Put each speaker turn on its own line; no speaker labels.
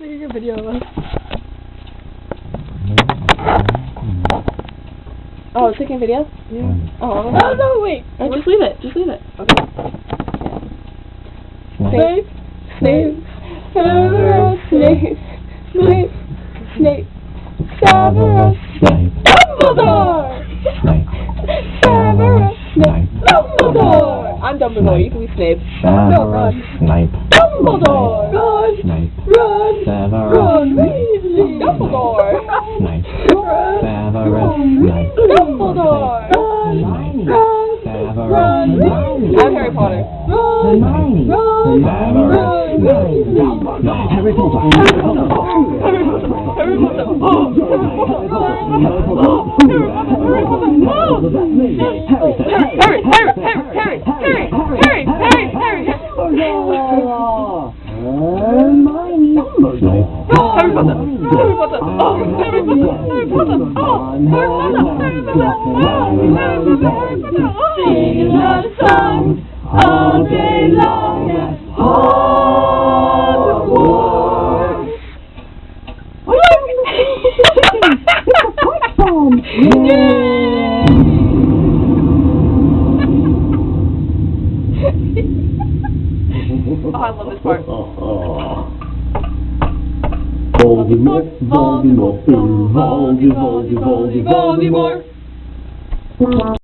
taking a video of us. Oh, it's taking a video?
Yeah.
Oh,
no, wait.
Oh, just leave it. Just leave it. Okay.
Snape.
Snape. Severus Snape. Snape. Snape. Severus
Snape.
Dumbledore!
Snape.
Severus
Snape.
Dumbledore! I'm Dumbledore. You can be Snape.
Severus Snape.
Dumbledore! Ron!
Snape.
Ron!
Severus
Ron
Snape.
Weasley! Dumbledore!
Snape.
Ron!
Severus Snape.
Dumbledore!
Snape.
Ron!
Severus
Ron!
Snape.
I'm Harry Potter. Ron!
Snape.
Ron!
Severus Snape.
Harry Potter! Harry Potter! Harry Singing love songs all day long at Hogwarts. Oh, I love this part.
Voldemort, Voldemort, Voldemort, Voldemort, Voldemort.